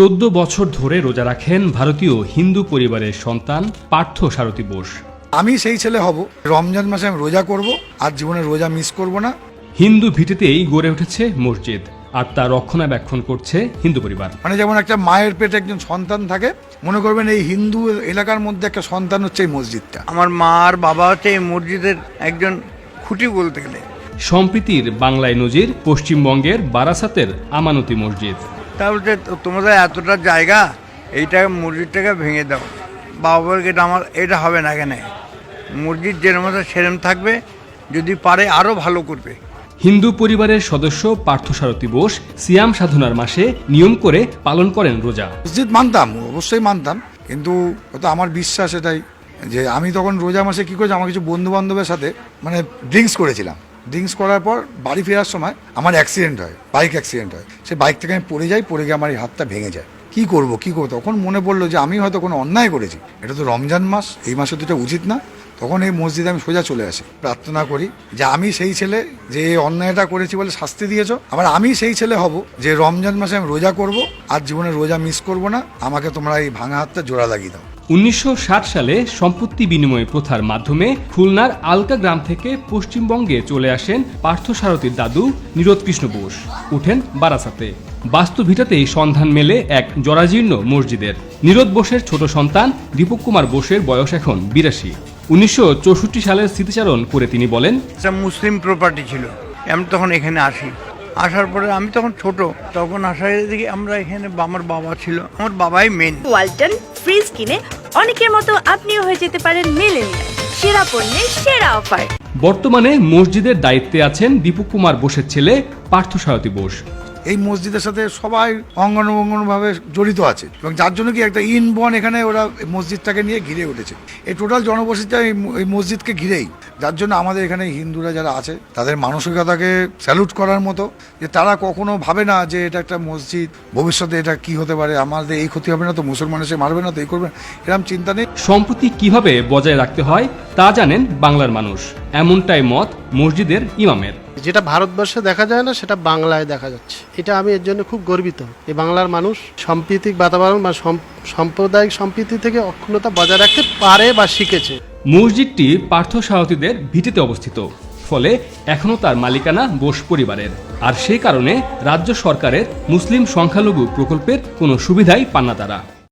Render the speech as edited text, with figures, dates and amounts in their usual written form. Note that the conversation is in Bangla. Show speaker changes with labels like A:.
A: 14 বছর ধরে রোজা রাখেন ভারতীয় হিন্দু পরিবারের সন্তান পার্থ সারথী বোস।
B: আমি সেই ছেলে হব, রমজান মাসে আমি রোজা করব, আর জীবনে রোজা মিস করব না।
A: হিন্দু ভিটেতেই গড়ে উঠেছে মসজিদ, আর তা রক্ষণাবেক্ষণ করছে হিন্দু পরিবার।
B: মানে যেমন একটা মায়ের পেটে একজন সন্তান থাকে, মনে করবেন এই হিন্দু এলাকার মধ্যে একটা সন্তান হচ্ছে এই মসজিদটা।
C: আমার মা আর বাবা হচ্ছে এই মসজিদের একজন খুঁটি বলতে গেলে।
A: সম্প্রীতির বাংলায় নজির পশ্চিমবঙ্গের বারাসাতের আমানতি মসজিদ।
C: তাহলে তোমাদের এতটা জায়গা, এইটা মসজিদটাকে ভেঙে দাও। বাবা বলে এটা হবে না, কেন মসজিদ যেরকম সেরম থাকবে, যদি পারে আরও ভালো করবে।
A: হিন্দু পরিবারের সদস্য পার্থ সারথী বোস সিয়াম সাধনার মাসে নিয়ম করে পালন করেন রোজা।
B: মসজিদ মানতাম, অবশ্যই মানতাম, কিন্তু হয়তো আমার বিশ্বাস এটাই যে আমি তখন রোজা মাসে কী করেছি, আমার কিছু বন্ধু বান্ধবের সাথে মানে ড্রিঙ্কস করেছিলাম। ড্রিঙ্কস করার পর বাড়ি ফেরার সময় আমার অ্যাক্সিডেন্ট হয়, বাইক অ্যাক্সিডেন্ট হয়। সে বাইক থেকে আমি পড়ে গিয়ে আমার এই হাতটা ভেঙে যায়। কী করবো তখন মনে পড়লো যে আমি হয়তো কোনো অন্যায় করেছি, এটা তো রমজান মাস, এই মাসে তো এটা উচিত না। তখন এই মসজিদে আমি সোজা চলে আসি, প্রার্থনা করি যে আমি সেই ছেলে যে অন্যায়টা করেছি বলে শাস্তি দিয়েছো, আবার আমি সেই ছেলে হব যে রমজান মাসে আমি রোজা করব, আর জীবনে রোজা মিস করব না। আমাকে তোমরা এই ভাঙা হাতটা জোড়া লাগিয়ে দাও।
A: 1960 সালে সম্পত্তি বিনিময় প্রথার মাধ্যমে খুলনার আলকা গ্রাম থেকে পশ্চিমবঙ্গে চলে আসেন পার্থ সারথীর দাদু নীরদ কৃষ্ণ বোস, উঠেন বারাসাতে। বাস্তু ভিটাতেই সন্ধান মেলে এক জরাজীর্ণ মসজিদের। নীরদ বোসের ছোট সন্তান দীপক কুমার বোসের বয়স এখন 82। 1964 সালের স্মৃতিচারণ করে তিনি বলেন,
C: একটা মুসলিম প্রপার্টি ছিল, আমি তখন এখানে আসি। আসার পরে আমি তখন ছোট, তখন আসার দিকে আমরা এখানে আমার বাবা ছিল, আমার বাবাই মেন।
D: ওয়ালটন ফ্রিজ কিনে অনেকের মতো আপনিও হয়ে যেতে পারেন মিলেনিয়াল। সেরা পণ্যের সেরা অফার।
A: বর্তমানে মসজিদের দায়িত্বে আছেন দীপক কুমার বোসের ছেলে পার্থ সারথী বোস।
B: এই মসজিদের সাথে সবাই অঙ্গানুভাবে জড়িত আছে, এবং যার জন্য কি একটা ইনবর্ন এখানে ওরা মসজিদটাকে নিয়ে ঘিরে উঠেছে। এই টোটাল জনবসতিটা এই মসজিদকে ঘিরেই, যার জন্য আমাদের এখানে হিন্দুরা যারা আছে তাদের মানসিকতাকে স্যালুট করার মতো, যে তারা কখনো ভাবে না যে এটা একটা মসজিদ, ভবিষ্যতে এটা কি হতে পারে, আমাদের এই ক্ষতি হবে না তো, মুসলমান এসে মারবে না তো, এই করবে না, এরকম চিন্তা নেই।
A: সম্প্রতি কিভাবে বজায় রাখতে হয় তা জানেন বাংলার মানুষ, এমনটাই মত মসজিদের ইমামের।
E: যেটা ভারতবর্ষে দেখা যায় না, সেটা বাংলায় দেখা যাচ্ছে। এটা আমি এর জন্য খুব গর্বিত। এই বাংলার মানুষ সাম্প্রতিক বাতাবরণ বা সাম্প্রদায়িক সম্প্রীতি থেকে অক্ষুণ্ণতা বজায় রাখতে পারে বা শিখেছে।
A: মসজিদটি পার্থ সারথীদের ভিটেতে অবস্থিত, ফলে এখনও তার মালিকানা বোস পরিবারের। আর সেই কারণে রাজ্য সরকারের মুসলিম সংখ্যালঘু প্রকল্পের কোনো সুবিধাই পান না তারা।